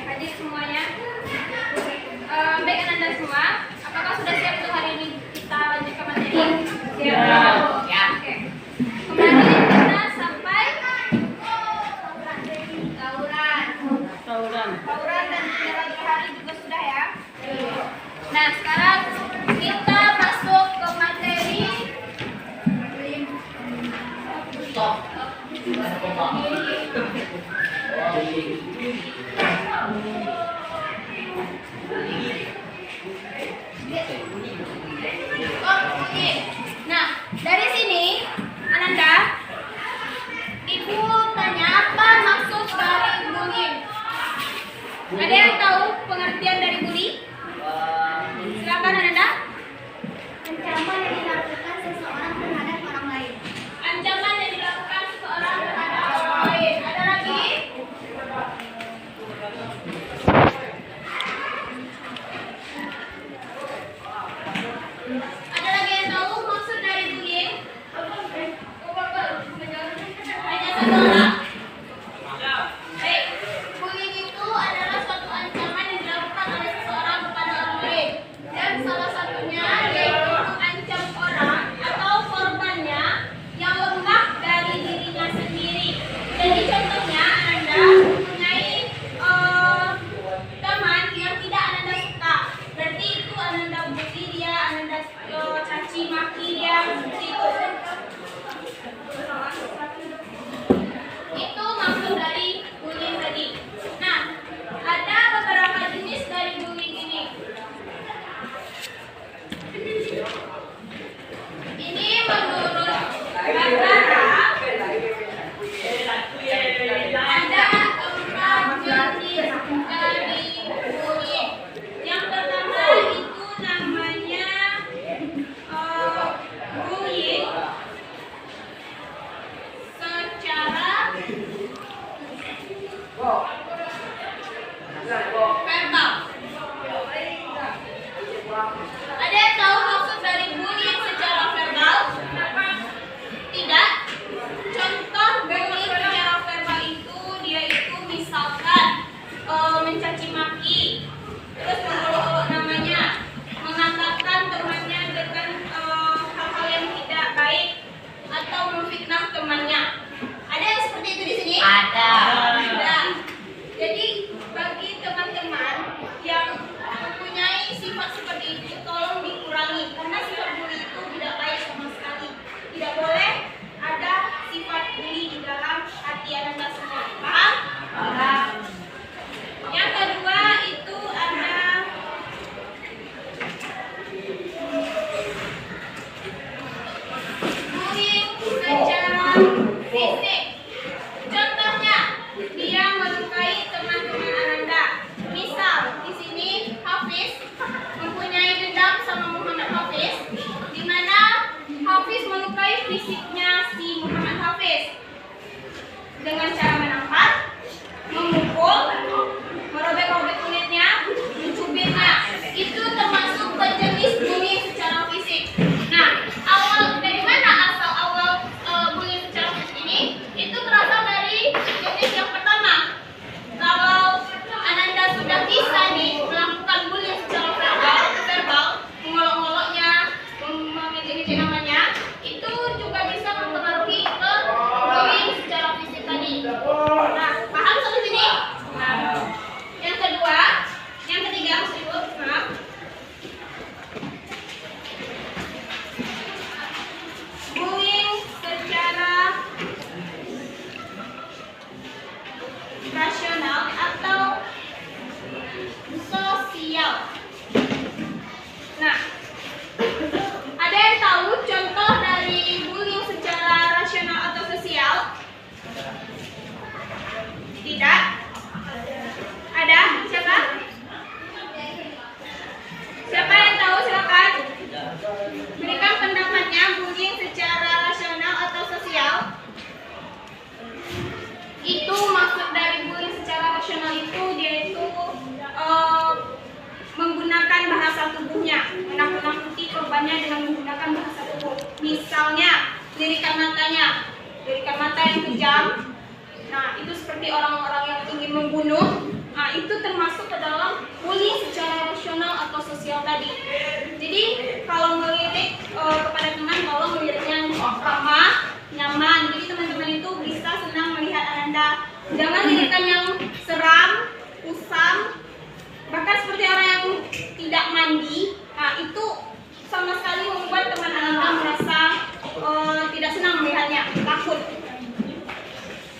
Hadir semuanya. Baik Anda semua, apakah sudah siap untuk hari ini kita lanjutkan materi? Siap. Ya. Oke. Kemarin kita sampai tawuran dan lagi hari juga sudah ya. Nah sekarang kita masuk ke materi Oke. Nah, dari sini Ananda, Ibu tanya apa maksud dari bullying? Ada yang tahu pengertian dari bully? Silakan Ananda. Ancaman yang dilakukan seseorang terhadap orang lain. Ancaman yang dilakukan seseorang terhadap orang lain. Ada lagi? Ada lagi yang tahu maksud dari bullying? Hanya satu orang? Baik. Bullying itu adalah suatu ancaman yang dilakukan oleh seseorang kepada orang lain. Dan salah satunya yaitu mengancam orang atau korbannya yang lemah dari dirinya sendiri. Jadi Nah, paham sampai sini? Nah, yang ketiga maksud Ibu, maaf. Bullying secara rasional atau sosial. Nah, ada yang tahu contoh dari bullying secara rasional atau sosial? Tidak? Ada? Siapa? Siapa yang tahu? Silakan. Berikan pendapatnya, bullying secara rasional atau sosial. Itu maksud dari bullying secara rasional itu dia itu menggunakan bahasa tubuhnya, menakut-nakuti korbannya dengan menggunakan bahasa tubuh. Misalnya, lirikan mata yang kejam. Nah, itu seperti orang-orang yang ingin membunuh. Nah, itu termasuk ke dalam bullying secara rasional atau sosial tadi. Jadi, kalau melirik kepada teman, kalau meliriknya ramah, nyaman. Jadi, teman-teman itu bisa senang melihat Ananda. Jangan lirikan yang seram, kusam, bahkan seperti orang yang tidak mandi. Nah, itu sama sekali membuat teman Ananda merasa tidak senang melihatnya, takut.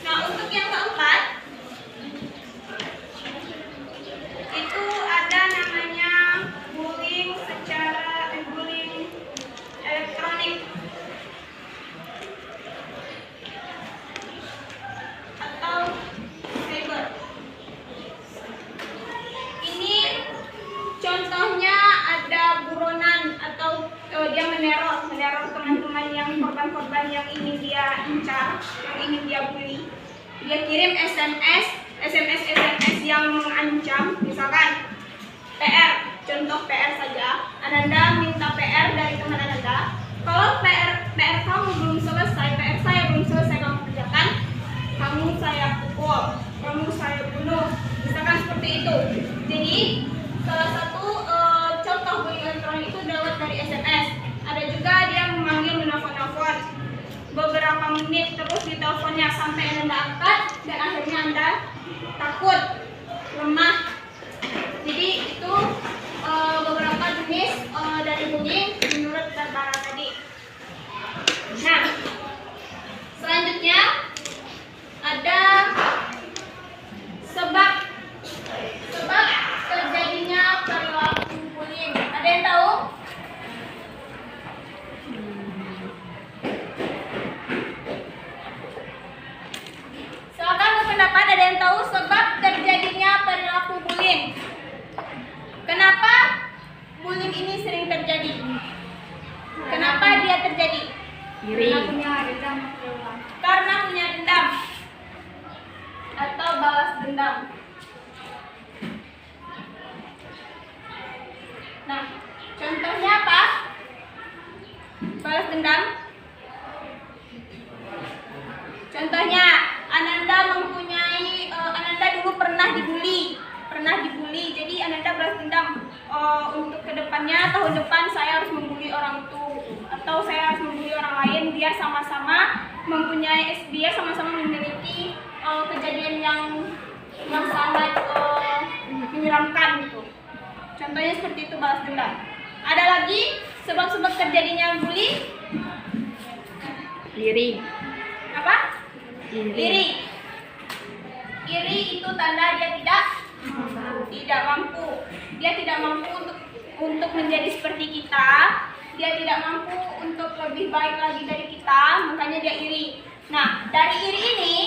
Nah, untuk yang keempat, itu ada namanya bullying elektronik atau cyber. Ini contohnya ada buronan atau dia meneror teman-teman yang korban-korban yang ingin dia incar, yang ingin dia bully. Dia kirim SMS yang mengancam, misalkan PR, contoh PR saja. Ananda minta PR dari teman Ananda. Kalau PR kamu belum selesai, PR saya belum selesai kamu kerjakan, kamu saya pukul, kamu saya bunuh, misalkan seperti itu. Jadi salah satu contoh bullying elektronik itu lewat dari SMS. Ada juga dia memanggil menelpon beberapa menit terus di teleponnya sampai Anda angkat dan akhirnya Anda takut, lemah. Jadi itu beberapa jenis dari bullying menurut Barbara tadi. Nah, selanjutnya ada sebab terjadinya perilaku bullying. Ada yang tahu? Silakan berpendapat. Ada yang tahu sebab terjadinya perilaku bullying? Kenapa bullying ini sering terjadi? Kenapa dia terjadi? Karena punya dendam atau balas dendam. Nah, contohnya apa? Balas dendam. Contohnya, Ananda dulu pernah dibully. Jadi Ananda balas dendam. Untuk kedepannya, tahun depan saya harus membuli orang itu, atau saya harus membuli orang lain. Dia sama-sama memiliki kejadian yang sangat menyeramkan gitu. Contohnya seperti itu, balas dendam. Ada lagi sebab-sebab terjadinya bully? Iri. Apa? Iri. Iri itu tanda dia tidak mampu. Dia tidak mampu untuk menjadi seperti kita. Dia tidak mampu untuk lebih baik lagi dari kita, makanya dia iri. Nah, dari iri ini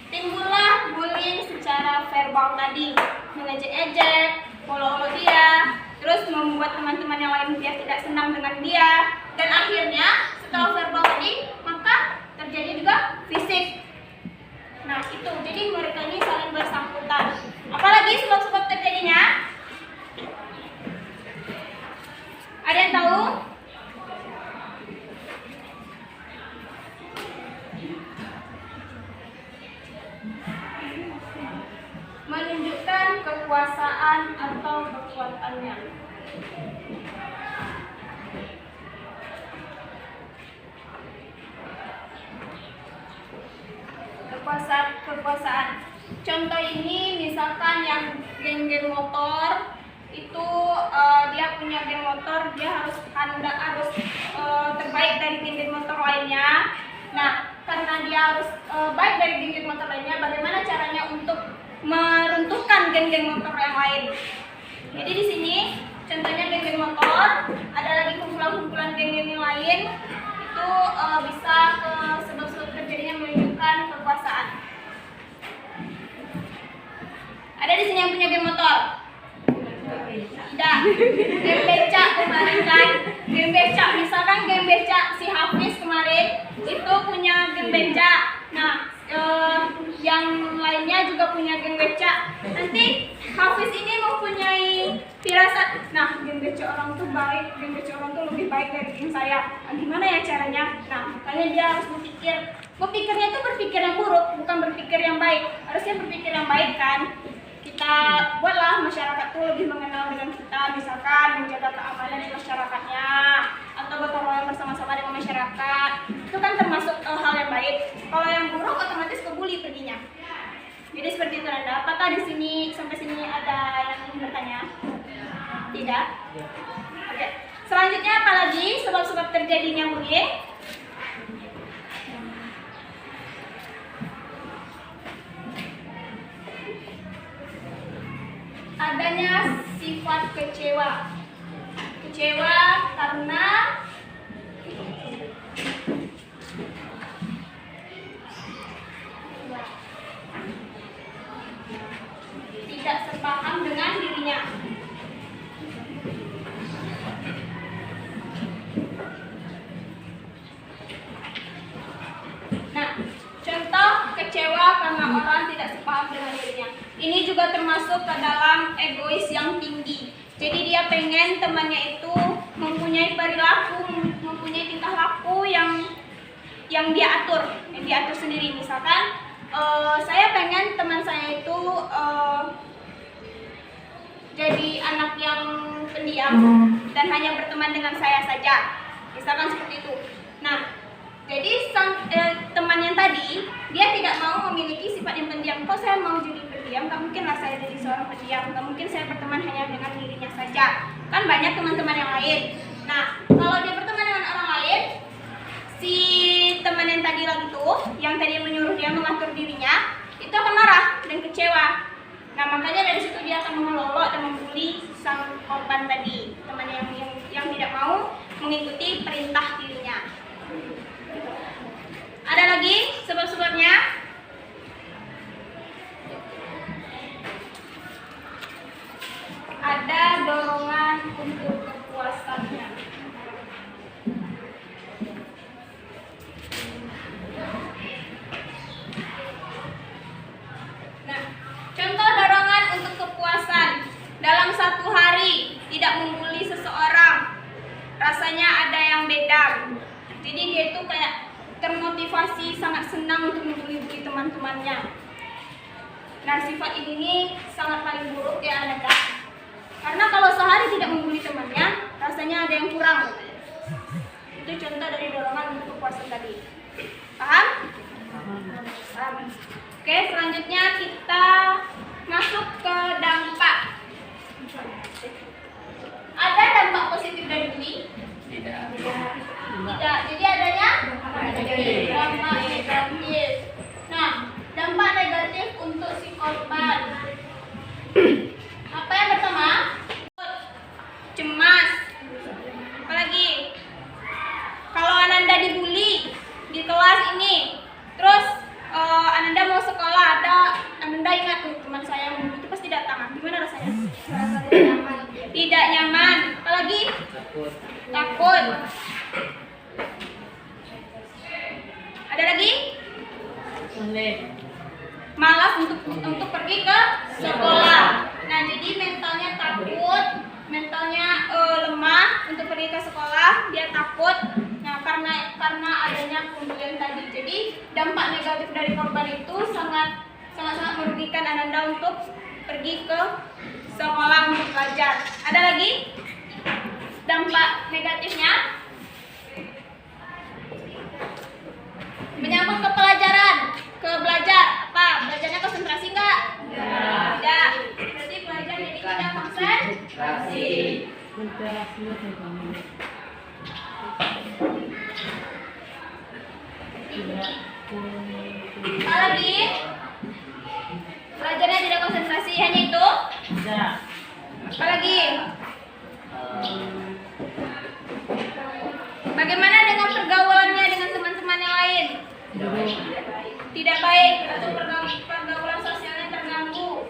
timbullah bullying secara verbal tadi, mengejek-ejek, olo-olo dia, terus membuat teman-teman yang lain dia tidak senang dengan dia, dan akhirnya setelah verbal tadi, maka terjadi juga fisik. Nah, itu. Jadi mereka ini saling bersangkutan. Apalagi sebab-sebab terjadinya? Ada yang tahu? Menunjukkan kekuasaan atau kekuatannya. Kekuasaan tingkat kekuasaan. Contoh ini misalkan yang geng-geng motor itu dia punya geng motor, dia harus terbaik dari geng-geng motor lainnya. Nah, karena dia harus baik dari geng-geng motor lainnya, bagaimana caranya untuk meruntuhkan geng-geng motor yang lain? Jadi di sini contohnya geng-geng motor, ada lagi kumpulan-kumpulan geng-geng yang lain, itu bisa ke sebab-sebab terjadinya menunjukkan kekuasaan. Ada di sini yang punya geng motor? Tidak. Geng becak kemarin kan? Geng becak, misalkan geng becak si Hafiz kemarin itu punya geng becak. Nah, yang lainnya juga punya geng becak. Nanti Hafiz ini mempunyai firasat, nah geng becak orang tuh baik, geng becak orang tuh lebih baik dari geng saya. Nah, gimana ya caranya? Nah, makanya dia harus berpikirnya itu berpikir yang buruk, bukan berpikir yang baik. Harusnya berpikir yang baik kan? Kita buatlah masyarakat tuh lebih mengenal dengan kita, misalkan menjaga keamanan di masyarakatnya atau gotong royong bersama-sama dengan masyarakat. Itu kan termasuk hal yang baik. Kalau yang buruk otomatis kebuli perginya. Jadi seperti itu Nanda. Apakah di sini sampai sini ada yang ingin bertanya? Tidak? Oke. Selanjutnya apa lagi sebab-sebab terjadinya bullying? Adanya sifat kecewa. Kecewa karena tidak sepaham dengan dirinya. Nah, contoh kecewa karena orang tidak sepaham dengan dirinya. Ini juga termasuk ke dalam egois yang tinggi. Jadi dia pengen temannya itu mempunyai perilaku, mempunyai tingkah laku yang dia atur, sendiri. Misalkan saya pengen teman saya itu jadi anak yang pendiam dan hanya berteman dengan saya saja. Misalkan seperti itu. Nah, jadi teman yang tadi dia tidak mau memiliki sifat yang pendiam. Kok saya mau jadi pendiam? Gak mungkin lah saya jadi seorang pendiam. Gak mungkin saya berteman hanya dengan dirinya saja. Kan banyak teman-teman yang lain. Nah, kalau dia berteman dengan orang lain, si teman yang tadi lagi tuh, yang tadi menyuruh dia mengatur dirinya, itu akan marah dan kecewa. Nah, makanya dari situ dia akan melolok dan membuli sang korban tadi, teman yang tidak mau mengikuti perintah dirinya. Ada lagi sebab-sebabnya? Ada dorongan untuk kepuasannya. Nah, contoh dorongan untuk kepuasan. Dalam satu hari tidak membuli seseorang, rasanya ada yang beda. Jadi dia itu kayak termotivasi, sangat senang untuk membuli-buli teman-temannya. Nah, sifat ini sangat paling buruk ya Anda. Karena kalau sehari tidak membuli temannya, rasanya ada yang kurang. Itu contoh dari dorongan untuk kepuasan tadi. Paham? Paham. Oke, selanjutnya kita masuk ke dampak. Ada dampak positif dari bullying? Tidak. Jadi adanya dampak negatif. Nah, dampak negatif untuk si korban. Apa yang pertama? Cemas. Apalagi? Kalau Ananda dibully di kelas ini, terus Ananda mau sekolah, Ananda ingat tuh teman saya itu pasti datang. Gimana rasanya? Tidak nyaman. Apalagi? Takut. Ada lagi? Malas untuk pergi ke sekolah. Nah, jadi mentalnya takut, mentalnya lemah untuk pergi ke sekolah, dia takut. Nah, karena adanya pembulian tadi. Jadi dampak negatif dari korban itu sangat merugikan Ananda untuk pergi ke sekolah untuk belajar. Ada lagi dampak negatifnya? Menyangkut ke pelajaran, ke belajar apa? Interasinya kayak kamu. Tidak Apa lagi? Belajarnya tidak konsentrasi, hanya itu? tidak. Apa lagi? Bagaimana dengan pergaulannya dengan teman-teman yang lain? Tidak baik atau pergaulan sosialnya terganggu.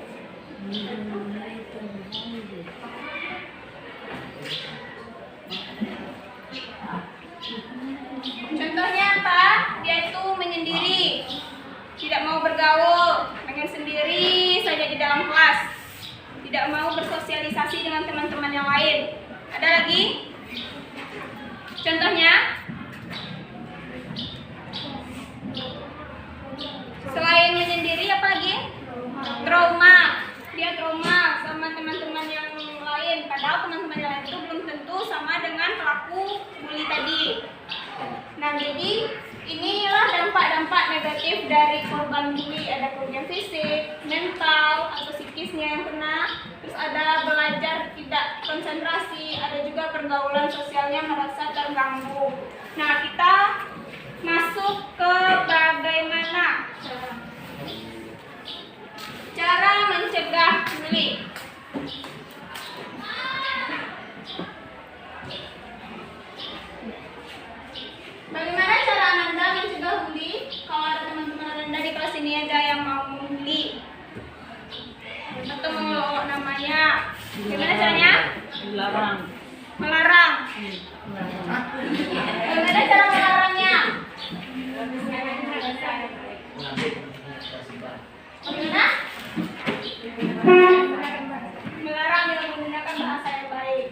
Contohnya apa? Dia itu menyendiri, tidak mau bergaul, pengen sendiri saja di dalam kelas, tidak mau bersosialisasi dengan teman-teman yang lain. Ada lagi? Contohnya? Selain menyendiri apa lagi? Trauma. Dia trauma sama teman-teman yang lain. Padahal teman-teman yang lain itu belum tentu sama dengan pelaku bully tadi. Nah, jadi inilah dampak-dampak negatif dari korban bully. Ada kerugian fisik, mental, atau psikisnya yang kena. Terus ada belajar tidak konsentrasi. Ada juga pergaulan sosialnya merasa terganggu. Nah, kita masuk ke bagaimana cara mencegah bully. Bagaimana cara Ananda mencegah bully? Kalau ada teman-teman Ananda di kelas ini ada yang mau bully atau mengelolok namanya, gimana caranya? Dilarang. Melarang. Bagaimana cara melarangnya? Bagaimana? Melarang dengan menggunakan bahasa yang baik.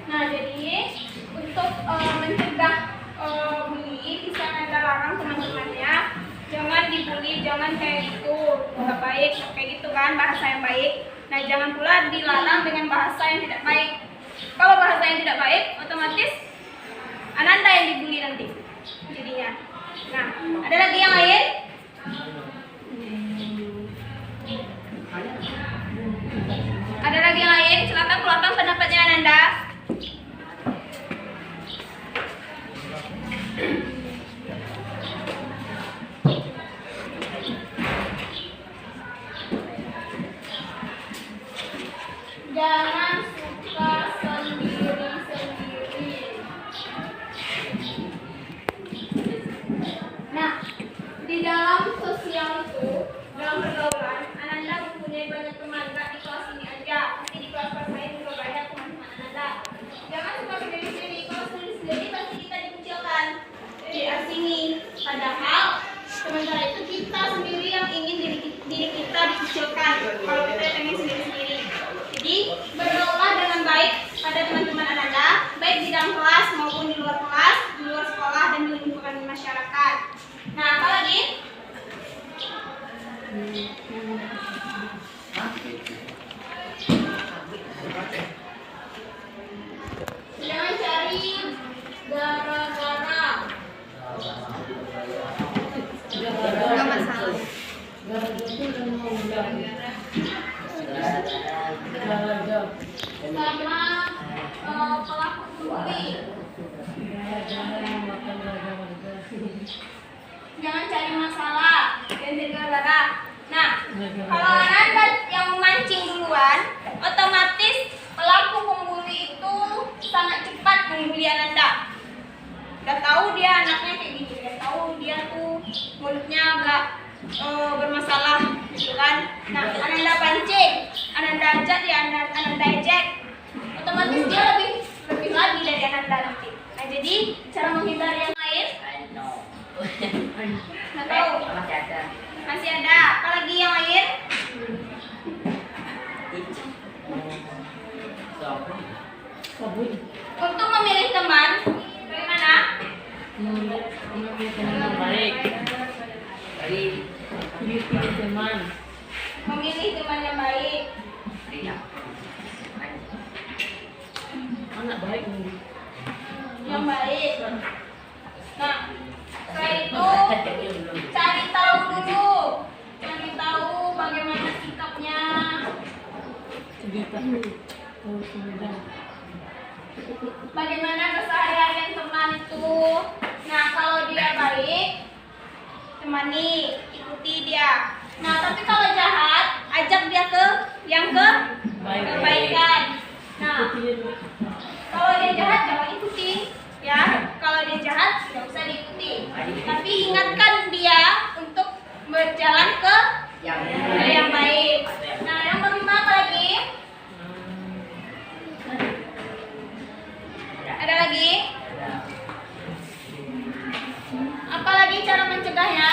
Nah, jadi untuk mencegah bully bisa Anda larang teman-temannya, jangan dibully, jangan kayak gitu, nggak baik, kayak gitu kan bahasa yang baik. Nah, jangan pula dilarang dengan bahasa yang tidak baik. Kalau bahasa yang tidak baik, otomatis Ananda yang dibully nanti jadinya. Nah, ada lagi yang lain? Ada lagi yang lain? Silakan keluarkan pendapatnya Ananda. Jangan suka sendiri-sendiri. Nah, di dalam sosial itu, dalam pergaulan, Ananda mempunyai banyak teman, gak di kelas ini aja, nanti di kelas-kelas lain juga banyak teman-teman Ananda. Jangan suka sendiri-sendiri, kalau sendiri-sendiri pasti kita dikucilkan, diasingi. Padahal sementara itu kita sendiri yang ingin diri kita dikucilkan kalau kita pengen sendiri-sendiri. Jadi bergaulah dengan baik pada teman-teman Ananda, baik di dalam kelas maupun di luar kelas, di luar sekolah dan di lingkungan masyarakat. Nah, apa lagi? Jangan cari gara-gara. Nggak masalah. Sama pelaku bully. Jangan cari masalah dan gara-gara. Nah, kalau Ananda yang memancing duluan, otomatis pelaku pembuli itu sangat cepat membuli Ananda. Udah tahu dia anaknya kayak gini, udah tahu dia tuh mulutnya agak bermasalah, gitu kan? Nah, Ananda pancing, Ananda ajak dia, Ananda ejek, otomatis dia lebih lagi dari Ananda nanti. Nah, jadi cara menghindari yang lain? Nggak tahu. Masih ada. Apa lagi yang lain? Untuk memilih teman, bagaimana? Memilih teman yang baik. Pilih teman. Memilih teman yang baik. Anak baik nih. Yang baik. Nah, setelah itu cari tahu dulu. Cari tahu bagaimana sikapnya. Cerita. Oh, sudah. Bagaimana keseharian teman itu. Nah, kalau dia baik, temani, ikuti dia. Nah, tapi kalau jahat, ajak dia ke yang kebaikan. Nah, kalau dia jahat jangan ikuti, ya. Kalau dia jahat tidak usah diikuti. Tapi ingatkan dia untuk berjalan ke yang baik. Nah, yang kelima apa lagi? Ada lagi? Apa lagi cara mencegahnya?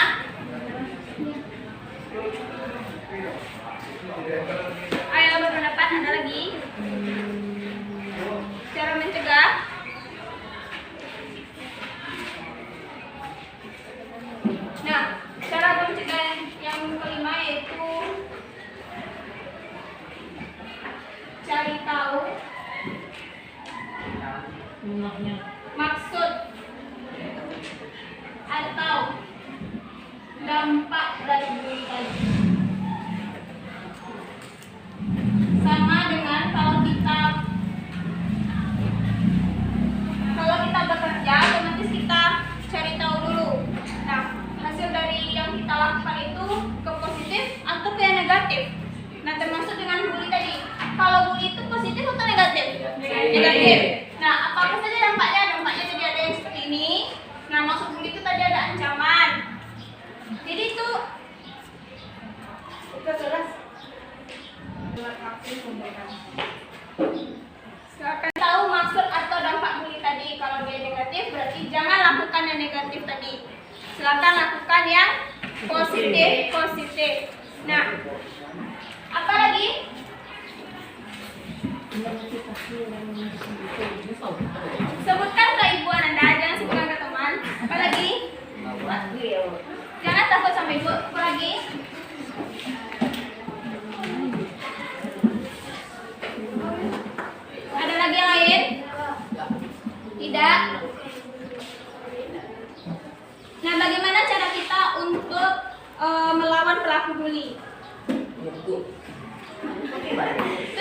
Ayo berpendapat, ada lagi? Cara mencegah? Nah, cara mencegah yang kelima yaitu cari tahu Rumahnya. maksud atau dampak dari bullying. Sama dengan kalau kita bekerja, otomatis kita cari tahu dulu. Nah, hasil dari yang kita lakukan itu ke positif atau ke yang negatif. Nah, termasuk dengan bully tadi. Kalau bully itu positif atau negatif? Negatif. Nah, apa saja dampaknya? Dampaknya jadi ada yang seperti ini. Nah, maksud bully itu tadi ada ancaman. Jadi itu jelas. Silakan tahu maksud atau dampak bully tadi. Kalau dia negatif berarti jangan lakukan yang negatif tadi. Silakan lakukan yang positif. Nah, apa lagi? Sebutkan ke ibu Anda, jangan sebutkan ke teman. Apa lagi? Jangan takut sama ibu. Apa lagi? Ada lagi yang lain? Tidak. Nah, bagaimana cara kita untuk melawan pelaku bully? Itu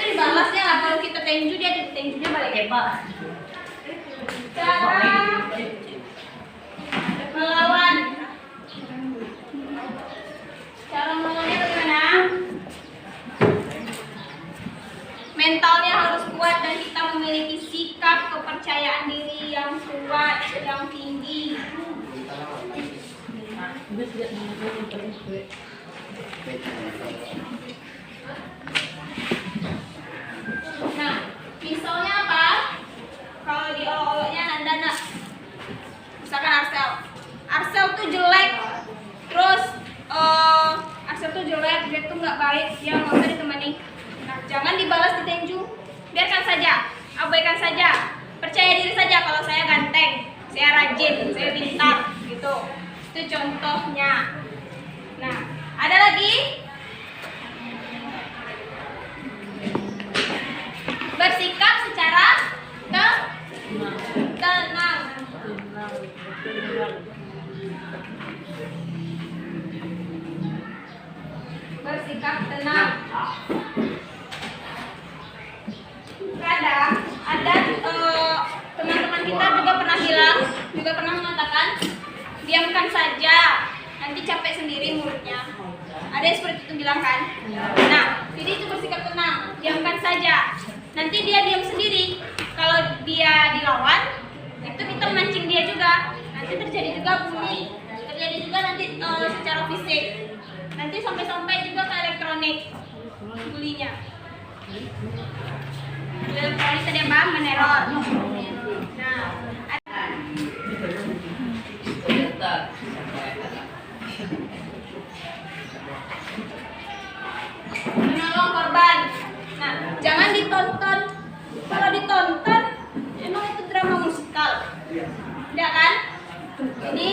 dibalasnya lah. Kalau kita tenju dia tenjunya balik. Cara melawan. Cara melawannya bagaimana? Mentalnya harus kuat dan kita memiliki sikap kepercayaan diri yang kuat, yang tinggi. Nah, misalnya apa? Kalau diolok-oloknya Nandana, misalkan Arsel tuh jelek, terus Arsel tuh jelek, dia tuh nggak baik, dia nggak usah ditemani. Nah, jangan dibalas ditenju, biarkan saja, abaikan saja, percaya diri saja kalau saya ganteng, saya rajin, saya pintar, gitu. Itu contohnya. Nah, ada lagi? Bersikap secara tenang. Bersikap tenang. Kadang ada teman-teman kita juga pernah mengatakan, diamkan saja, nanti capek sendiri mulutnya. Ada yang seperti itu bilang kan? Nah, jadi itu bersikap tenang, diamkan saja. Nanti dia diam sendiri. Kalau dia dilawan, itu kita memancing dia juga. Nanti terjadi juga bully. Terjadi juga nanti secara fisik. Nanti sampai-sampai juga ke elektronik bullynya. Elektronik tadi apa? Meneror. Nah, menolong korban. Nah, jangan ditonton. Kalau ditonton, emang itu drama musikal, tidak kan? Jadi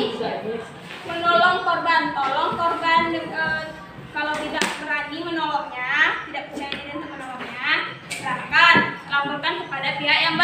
menolong korban, tolong korban. Kalau tidak berani menolongnya, tidak percaya diri untuk menolongnya, silakan laporkan kepada pihak yang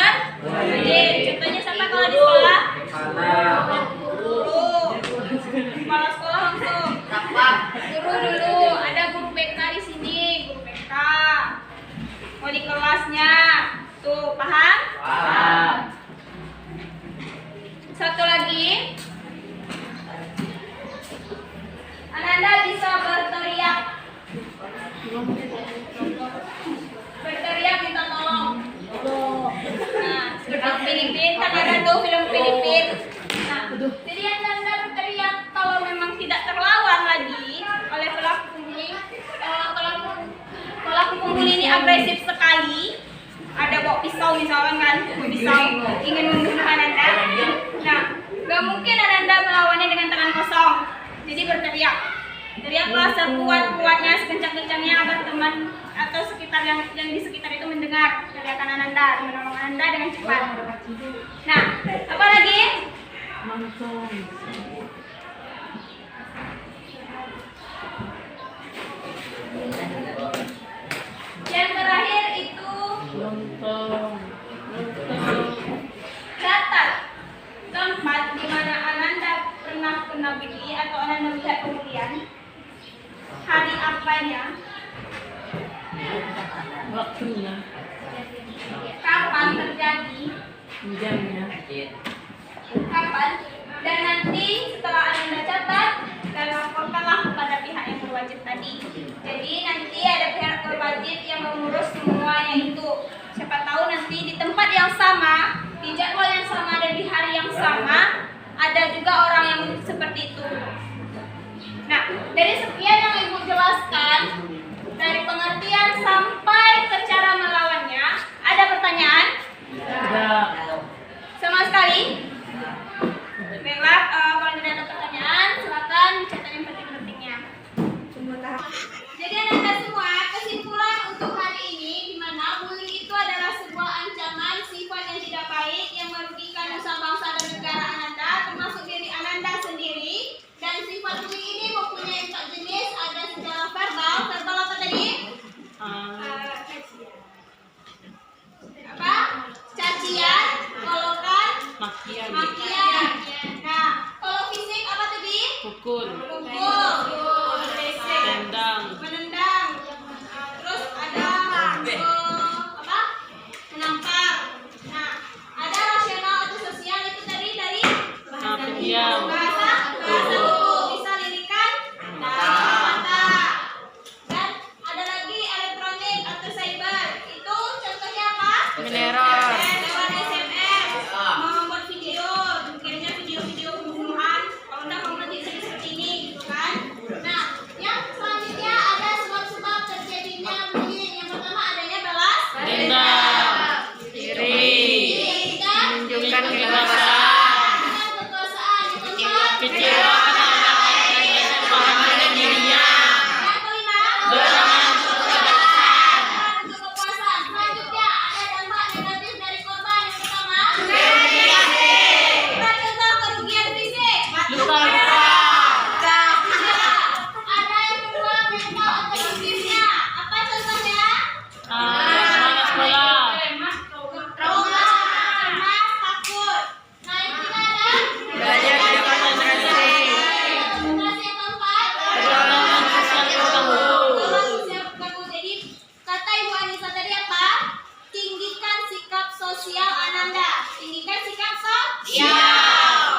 agresif sekali. Ada bawa pisau misalkan kan, pisau ingin membunuh Ananda. Nah, gak mungkin Ananda melawannya dengan tangan kosong. Jadi berteriak. Teriaklah sekuat-kuatnya, sekencang-kencangnya agar teman atau sekitar yang di sekitar itu mendengar teriakan Ananda, menolong Ananda dengan cepat. Nah, apa lagi? Langsung. Yang terakhir itu Lontong. catat tempat di mana Ananda pernah pergi atau Ananda melihat kemudian hari apanya, Waktunya. kapan terjadi, Jamnya. kapan, dan nanti setelah Ananda catat dan laporkanlah kepada pihak yang berwajib tadi. Jadi nanti ada pihak berwajib yang mengurus semuanya itu. Siapa tahu nanti di tempat yang sama, di jadwal yang sama dan di hari yang sama ada juga orang yang seperti itu. Nah, dari sekian yang Ibu jelaskan, dari pengertian sampai ke cara melawannya, ada pertanyaan? Ada. Sama sekali? Baiklah, kalau tidak ada pertanyaan, silakan catat yang penting-pentingnya. Jadi Ananda semua, kesimpulan untuk hari ini di mana bullying itu adalah sebuah ancaman sifat yang tidak baik yang merugikan nusa bangsa dan negara Ananda, termasuk diri Ananda sendiri. Dan sifat bullying ini mempunyai 4 jenis, ada secara verbal. Verbal apa tadi? Apa? Cacian, golokan, Makian. makian. Nah, kalau fisik apa tadi? Pukul. Pukul, Tendang. menendang. Terus ada apa? Menampar. Nah, ada rasional atau sosial itu tadi dari Pendiam. bahasa tubuh, bisa lirikan mata. Dan ada lagi elektronik atau cyber. Itu contohnya apa? Mineral. Lewat SMS, membuat video, kirimnya video-video pembunuhan. Kalau enggak kamu nanti jadi seperti ini, gitu kan? Nah, yang selanjutnya ada sebab-sebab terjadinya bullying. Yang pertama adanya balas Dendam. Iri. dan Menunjukkan kekuasaan. dengan kekuasaan. Yang keempat, Kecewa karena kepahaman dirinya. yang kelima, Dorongan untuk kebebasan. untuk kepuasan. Selanjutnya ada dampak negatif dari korban. Yang pertama, kita contoh kerugian fisik. Luka-luka. Ada yang kedua mental atau aktifnya. Apa contohnya? Semangat sekolah. Trauma, cemas, takut. Nah, yang ketiga ada Belajar tidak konsentrasi. konsentrasi. Yang keempat, Pergaulan sosial terganggu. orang sosial terganggu. Jadi kata Ibu Anissa tadi apa? Tinggikan sikap sosial Ananda. Tinggikan sikap sosial.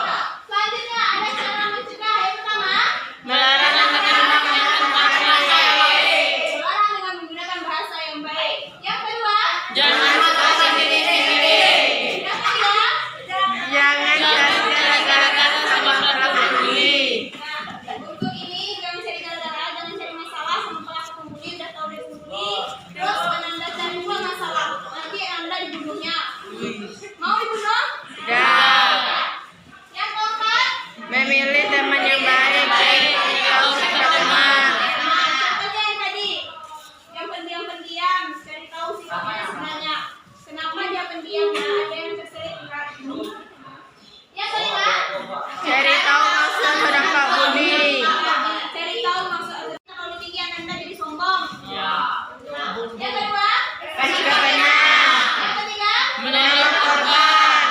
Selanjutnya ada cara mencegah. Yang pertama, Melarang anak-anak melakukan hal yang baik. melarang dengan menggunakan bahasa yang baik. Yang kedua, Jangan merasa diri sendiri. yang ketiga, Jangan gara-gara sama pelaku bully. nah, untuk ini jangan cari gara-gara, jangan cari masalah sama pelaku pembuli. Udah tahu dia pembuli, terus Ananda cari juga masalah. Nanti Ananda dibunuhnya. Mau dibunuh? Dan Yang keempat, memilih teman yang baik tahu sikap teman. contohnya yang tadi, yang pendiam-pendiam, cari tahu sikapnya sebenarnya. Kenapa dia pendiam? Nah, ada yang terselip enggak? Yang kelima, Cari tahu maksud terdampak bully. cari tahu maksud kalau tinggi Ananda jadi sombong. Ya. Nah, yang kedua, Kasih kebenaran. yang ketiga, Menolong korban.